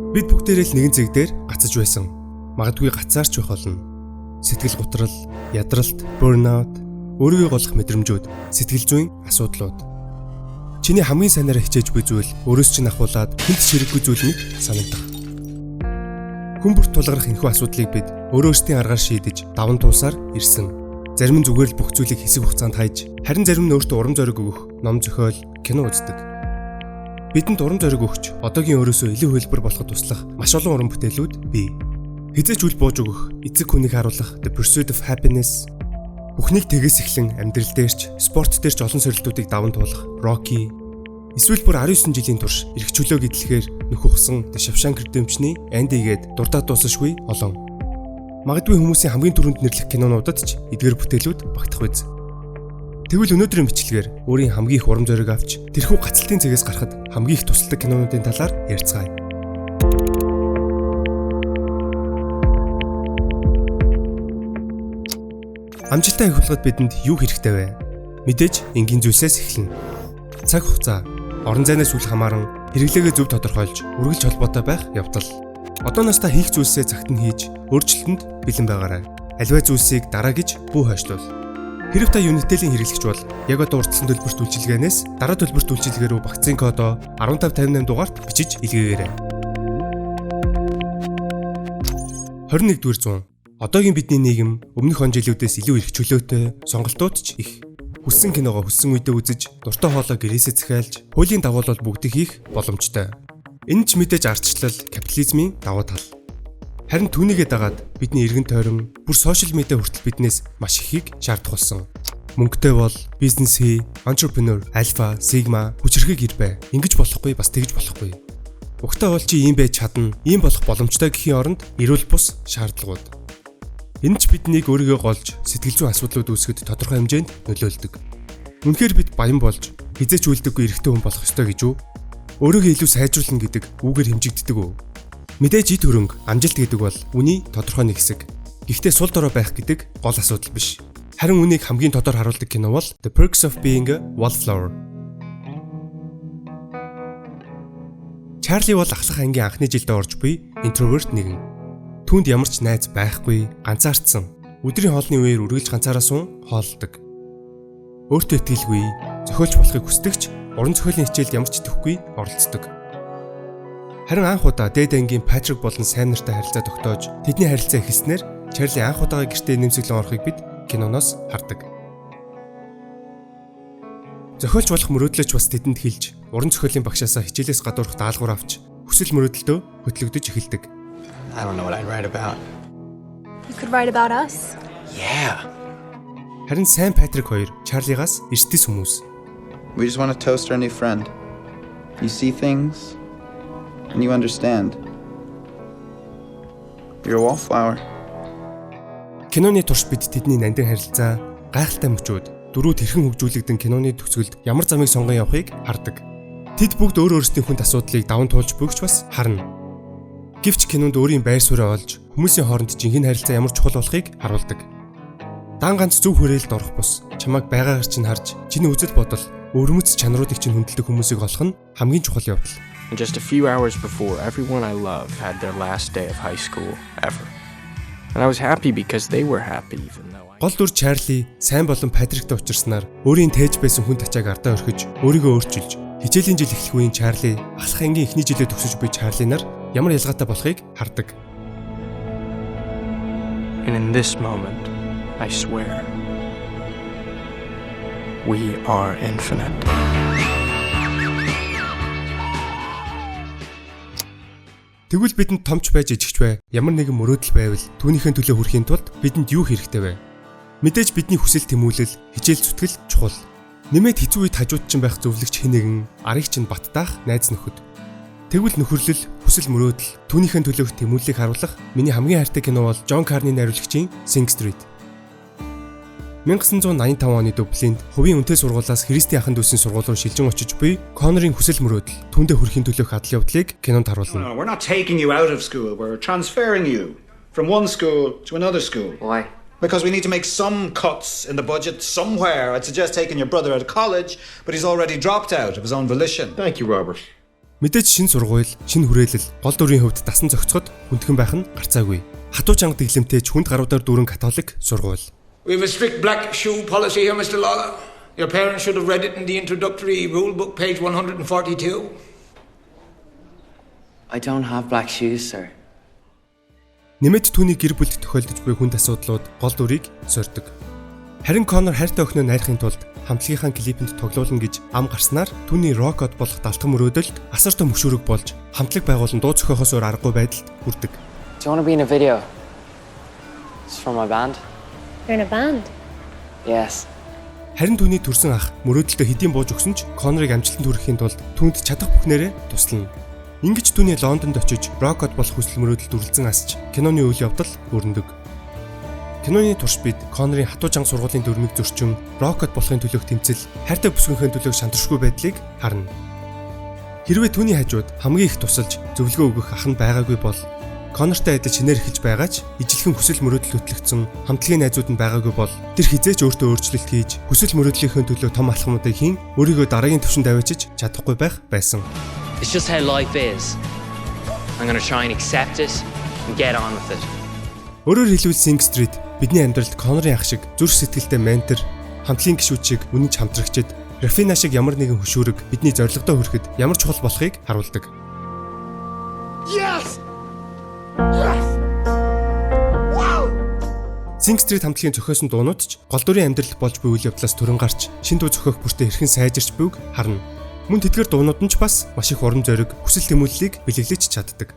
Бид бүгдээрээ л нэгэн зэг дээр гацаж байсан. Магадгүй гацаарч байх болно. Сэтгэл готрол, ядралт, burnout, өөрийгөө голох мэдрэмжүүд, сэтгэл зүйн асуудлууд. Чиний хамгийн сайнараа хичээж буй зүйл өөрөөс чинь ахуулаад хүнд чирэггүй зүйл нэг санагдах. Хүн бүрт тулгарх энэхүү асуудлыг бид өөрөөсдийн аргаар шийдэж, даван туусаар ирсэн. Зарим нь зүгээр л бүх зүйлийг хэсэг хугацаанд хайж, харин зарим нь өөртөө урам зориг өгөх, ном зохиол, кино үздэг. Бидэнд урам зориг өгч, одоогийн өөрөөсөө илүү хөлбөр болоход туслах маш олон уран бүтээлүүд бий. Хизээч үл бууж өгөх, эцэг хүнийг харуулах The Pursuit of Happiness, бүхнийг тэгээс эхлэн амьдрал дээрч, спорт дээрч олон сорилтуудыг даван туулах Rocky, эсвэл бүр 19 жилийн турш эрхчлөө гэдлэхээр нөхөхсөн The Shawshank Redemption-ийн Andy-гээд дурдаад дуусашгүй олон. Магадгүй хүмүүсийн хамгийн түрүүнд нэрлэх кинонуудад ч эдгээр бүтээлүүд багтах биз. Тэгвэл өнөөдрийн бичлэгээр өөрийн хамгийн их урам зориг авч тэрхүү гацалтын цэгээс гарахад хамгийн их тусалдаг кинонуудын талаар ярилцгаая. Амжилтаа ихүүлэхэд бидэнд юу хэрэгтэй вэ? Мэдээж энгийн зүйлсээс эхэлнэ. Цаг хугацаа, орон зайнаас үл хамааран хэрэглээгээ зөв тодорхойлж, үргэлж холбоотой байх явдал. Одооноос та хийх зүйлсээ цагт нь хийж, өөрчлөлтөнд бэлэн байгаарай. Аливаа зүйлсийг дараа гэж бүү хойшлуул. Хэрв та Unitel-ийн хэрэглэгч бол яг одоо урдсан төлбөрт үйлчилгээнээс дараа төлбөрт үйлчилгээ рүү багцын кодоо 1558 дугаарт бичиж илгээгээрэй. 21-р зуун. Одоогийн бидний нийгэм өмнөх он жилүүдээс илүү их чөлөөтэй, сонголтууд ч их. Хүссэн киногоо хүссэн үедээ үзэж, дуртай хоолоо гэрээсээ захиалж, хуулийн дагуу бол бүгдийг хийх боломжтой. Энэ ч мэдээж ардчлал, капитализмын давуу тал. Харин түүнийгээ дагаад бидний эргэн тойрон бүр сошиал медиа хүртэл биднээс маш ихийг шаардах болсон. Мөнгөтэй бол бизнес хий, entrepreneur, alpha, sigma, хүчрхэг ирбэ. Ингэж болохгүй, бас тэгж болохгүй. Угтаа бол чи ийм байж чадна, ийм болох боломжтой гэхийн оронд эрүүл бус шаардлагууд. Энэ ч биднийг өөрийгөө голж, сэтгэл зүйн асуудлууд үүсгэхэд тодорхой хэмжээнд нөлөөлдөг. Үнэхээр бид баян болж, хизээч үлдэггүй эрэгтэй хүн болох ёстой гэж үү? Өөрийгөө илүү сайжруулна гэдэг үгээр хэмжигддэг үү? Мэдээж ид хөрөнгө, амжилт гэдэг бол үний тодорхой нэг хэсэг. Гэхдээ сул дорой байх гэдэг гол асуудал биш. Харин үнийг хамгийн тодор харуулдаг кино бол The Perks of Being a Wallflower. Чарли бол ахлах ангийн анхны жилдээ орж буй интроверт нэгэн. Түүнд ямар ч найз байхгүй, ганцаардсан. Өдрийн хоолны үеэр үргэлж ганцаараа суун хооллдог. Өөртөө итгэлгүй, зохиолч болохыг хүсдэгч уран зохиолын хичээлд ямар ч төвхгүй оролцдог. Харин анх удаа дээд ангийн Патрик болон сайн нартай харилцаа тогтоож, тэдний харилцаа эхэлснээр Чарли анх удаага гэртээ нэмсэглэн орохыг бид киноноос хардаг. Зохиолч болох мөрөөдлөж бас тэдэнд хэлж, уран зохиолын багшаасаа хичээлээс гадуурх даалгавар авч, хүсэл мөрөөдөлтөө хөтлөгдөж эхэлдэг. I don't know what I'd write about. You could write about us. Yeah. Харин сайн Патрик хоёр Чарлигаас эрсдэс хүмүүс. We just want to toast our new friend. You see things and you understand. You're a wallflower. Киноны турш бид тэдний нандин харилцаа, гайхалтай мөчүүд, дөрүүд хэрхэн хөгжүүлэгдэн киноны төгсгөлд ямар замыг сонгон явахыг хардаг. Тэд бүгд өөр өөрсдийн хүнд асуудлыг даван туулж буйгч бас харна. Гэвч кинонд өөрийн байр сууриа олж, хүмүүсийн хооронд жинхэнэ харилцаа ямар чухал болохыг харуулдаг. Дан ганц зөв хүрээлэлд орох бус, чамайг байгаагаар чинь харж, чиний үзэл бодол, өвөрмөц чанаруудыг чинь хүндэлдэг хүмүүсийг олох нь хамгийн чухал явдал. And just a few hours before, everyone I love had their last day of high school ever. And I was happy because they were happy even though I... Гол дүр Чарли сайн болон Патриктэй уулзсанаар өөрийн тээж байсан хүн тачааг ардаа орхиж, өөрийгөө өөрчилж, хичээлийн жил эхлэх үеийн Чарли, ахлах ангийн эхний жилээ төгсөж буй Чарли нар ямар ялгаатай болохыг хардаг. And in this moment, I swear, we are infinite. Тэгвэл бидэнд томч байж ижигч бай, ямар нэгэн мөрөөдөл байвал түүнийхэн төлөө хүрэхийн тулд бидэнд юу хэрэгтэй вэ? Мэдээж бидний хүсэл тэмүүлэл, хичээл зүтгэл чухал. Нэмээд хэцүү үед хажууд чинь байх зөвлөгч хинэгэн, арыг чинь баттаах найз нөхөд. Тэгвэл нөхөрлөл, хүсэл мөрөөдөл, түүнийхэн төлөөх тэмүүллийг харуулах миний хамгийн хайртай кино бол Джон Карни найруулагчийн Sing Street. 1985 оны Дублинд хувийн үнэтэй сургуулиас Христийн ахын дүүсийн сургууль руу шилжин очиж буй Конорын хүсэл мөрөөдөл, түүндээ хүрэхийн төлөөх адал явдлыг кинонд харуулна. We're not taking you out of school, we're transferring you from one school to another school. Why? Because we need to make some cuts in the budget somewhere. I'd suggest taking your brother out of college, but he's already dropped out of his own volition. Thank you, Robert. Мэдээж шинэ сургууль, шинэ хүрээлэл гол дүрийн хувьд дасан зохицоход хүндхэн байх нь гарцаагүй. Хатуу чанга дэглэмтэй хүнд гаруудаар дүүрэн католик сургууль. We have a strict black shoe policy here, Mr. Lawler. Your parents should have read it in the introductory rule book, page 142. I don't have black shoes, sir. Нэмээд түүний гэр бүлд тохиолдож буй хүнд асуудлууд гол дүрийг сордог. Харин Коннор хайртай охиноо найрахын тулд хамтлагийнхаа клипэнд тоглоулна гэж ам гарснаар түүний рок-од болох далтхан мөрөөдөлд асар том хөшүүрэг болж хамтлаг байгуулан дуу зохиохоос өөр аргагүй байдалд хүрдэг. Do you want to be in a video? It's for my band. You're in a band? Yes. Харин түүний төрсэн ах мөрөөдөлтөд хэдийн бууж өгсөн ч Коннорыг амжилтанд хүрэхийн тулд түүнд чадах бүхнээрээ туслана. Ингэж түүний Лондонд очиж рок-од болох хүсэл мөрөөдөлд үргэлжлэн асч киноны үйл явдал өрнөдөг. Киноны турш бид Коннорын хатуу чанга сургуулийн дүрмийг зөрчин рок-од болохын төлөөх тэмцэл, хайртай бүсгүйнхэн төлөөх шантаршгүй байдлыг харна. Хэрвээ түүний хажууд хамгийн их тусалж зөвлөгөө өгөх ах нь байгаагүй бол Коннортой адил шинээр эхэлж байгаа ч ижилхэн хүсэл мөрөөдөл хөтлөгдсөн хамтлагийн найзууд нь байгаагүй бол тэр хизээч өөртөө өөрчлөлт хийж хүсэл мөрөөдлийнхөө төлөө том алхмуудыг хийн өөрийгөө дараагийн түвшинд авчиж чадахгүй байх байсан. It's just how life is. I'm going to try and accept it and get on with it. Өөрөөр хэлбэл Sing Street бидний амьдралд Коннорын ах шиг зүрх сэтгэлтэй ментор, хамтлагийн гишүүд шиг үнэнч хамтрагчид, Рафина шиг ямар нэгэн хөшүүрэг бидний зорилгодоо хүрэхэд ямар чухал болохыг харуулдаг. Yes! Sing Street хамтлагийн зохиосон дуунууд ч гол дүрийн амьдрал болж буй үйл явдлаас төрөн гарч шин дуу зохиох бүртээ хэрхэн сайжирч буйг харна. Мөн тэдгээр дуунууд нь ч бас маш их урам зориг, хүсэл тэмүүллийг бэлэглэж чаддаг.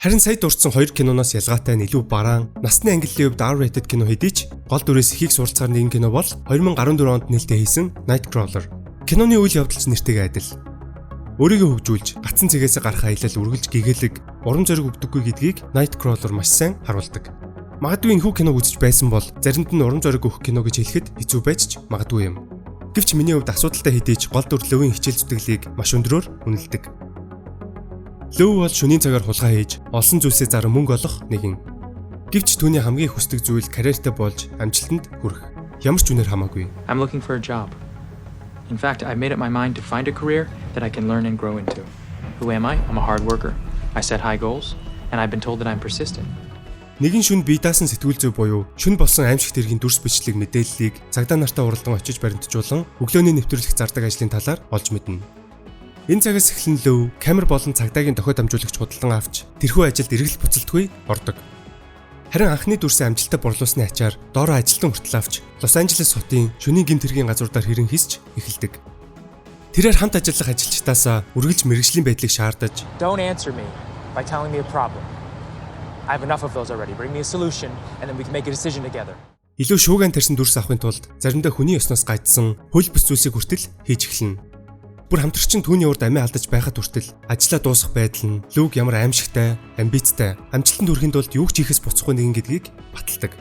Харин сая дурдсан хоёр киноноос ялгаатай нь илүү бараан, насны ангиллын хувьд R-rated кино хэдий ч гол дүрээс ихийг суралцгаар нэгэн кино бол 2014 онд нээлттэй хийсэн Nightcrawler. Киноны үйл явдалч нэртэйгээ адил. Өөрийгөө хөгжүүлж, гацсан цэгээс гарах аялал үргэлж гэгээлэг, урам зориг өгдөггүй гэдгийг Nightcrawler маш сайн харуулдаг. Магадгүй энэхүү киног үзэж байсан бол заримд нь урам зориг өгөх кино гэж хэлэхэд хэцүү байж ч магадгүй юм. Гэвч миний хувьд асуудалтай хэдий ч гол дүр Лөвийн хичээл зүтгэлийг маш өндрөөр үнэлдэг. Лөв бол шөнийн цагаар хулгай хийж, олсон зүйлсээ заран мөнгө олох нэгэн. Гэвч түүний хамгийн хүсдэг зүйл карьертэй болж амжилтанд хүрэх. Ямар ч үнээр хамаагүй. I'm looking for a job. In fact, I made up my mind to find a career that I can learn and grow into. Who am I? I'm a hard worker. I set high goals, and I've been told that I'm persistent. Нэгэн шүн бие даасан сэтгүүл зүй буюу шүн болсон аимшигт хэргийн дүрс бичлэг мэдээллийг цагдаа нартаа уралдан очиж баримтжуулан өглөөний нэвтрүүлэх зардаг ажлын талаар олж мэднэ. Энэ цагаас эхлэн Лөв камер болон цагдаагийн дохиод дамжуулагч худалдан авч тэрхүү ажилд эргэлт буцалтгүй ордог. Харин анхны дүрсээ амжилттай борлуулсны ачаар доороо ажилтан хүртэл авч Лос Анжелес хотын шөнийн гэмт хэргийн газруудаар хэрэн хийсч эхэлдэг. Тэрээр хамт ажиллах ажилчдаасаа үргэлж мэргэжлийн байдлыг шаардаж Don't answer me by telling me a problem. I have enough of those already. Bring me a solution and then we can make a decision together. илүү шууган тарьсан дүрс авахын тулд заримдаа хүний ёсноос гайдсан хөл бүс зүйлсийг хүртэл хийж эхэлнэ. Бүр хамтрагч нь түүний урд амиа алдаж байхад хүртэл ажлаа дуусгах байдал нь Лүг ямар аимшигтай, амбицтай, амжилтанд хүрэхийн тулд юу ч хийхээс буцахгүй нэгэн гэдгийг баталдаг.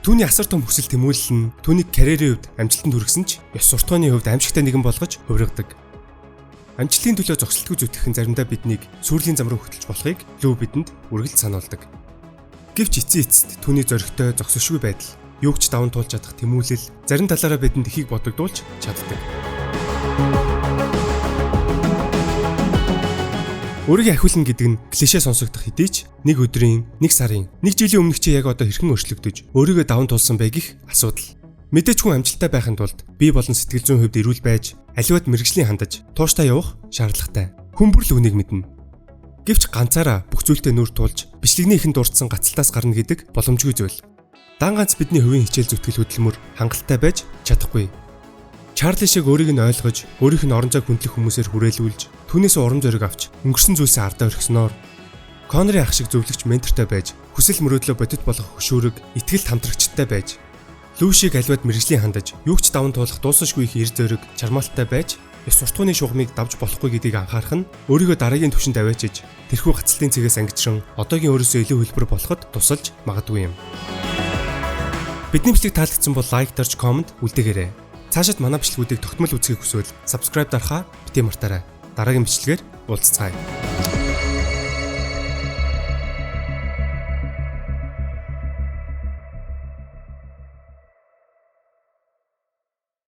Түүний асар том хүсэл тэмүүлэл нь түүнийг карьерийн хувьд амжилтанд хүргэсэн ч ёс суртахууны хувьд аимшигтай нэгэн болгож хувиргадаг. Амжилтын төлөө зогсолтгүй зүтгэх нь заримдаа биднийг сүрлийн зам руу хөтлөж болохыг Лүв бидэнд үргэлж сануулдаг. Гэвч эцсийн эцэст түүний зоригтой зогсошгүй байдал, юуг ч даван туулж чадах тэмүүлэл зарим талаараа бидэнд ихийг бодогдуулж чаддаг. Өөрийгөө ахиулна гэдэг нь клишэ сонсогдох хэдий ч нэг өдрийн, нэг сарын, нэг жилийн өмнөх чи яг одоо хэрхэн өөрчлөгдөж өөрийгөө даван туулсан бэ гэх асуудал. Мэдээж хүн амжилттай байхын тулд бие болон сэтгэл зүйн хувьд эрүүл байж, аливаад мэрэгжлийн хандаж, тууштай явах шаардлагатай. Хүн бүр л үнийг мэднэ. Гэвч ганцаараа бүх зүйлдээ нүр тулж, бичлэгнийхэн дурдсан гацалтаас гарна гэдэг боломжгүй зүйл. Дан ганц бидний хувийн хичээл зүтгэл хөдөлмөр хангалттай байж чадахгүй. Чарли шиг өөрийг нь ойлгож, өөрийнх нь орон зайг хүндлэх хүмүүсээр хүрээлүүлж, түүнээс урам зориг авч, өнгөрсөн зүйлсээ ардаа орхисноор Коннорын ах шиг зөвлөгч ментортой байж, хүсэл мөрөөдлөө бодит болгох хөшүүрэг, итгэлт хамтрагчтай байж, Лүв шиг аливаад мэрэгжлийн хандаж, юуг ч даван туулах дуусашгүй их эр зориг, чармаалттай байж, ёс суртахууны шугамыг давж болохгүй гэдгийг анхаарах нь өөрийгөө дараагийн түвшинд аваачиж, тэрхүү гацлтын цэгээс ангижран одоогийн өөрөөсөө илүү хөлбөр болоход тусалж магадгүй юм. Бидний бичлэг таалагдсан бол лайк дарж, комент үлдээгээрэй. Цаашид манай бичлэгүүдийг тогтмол үзхийг хүсвэл subscribe дарахаа бити мартаарай. Дараагийн бичлэгээр уулзцгаая.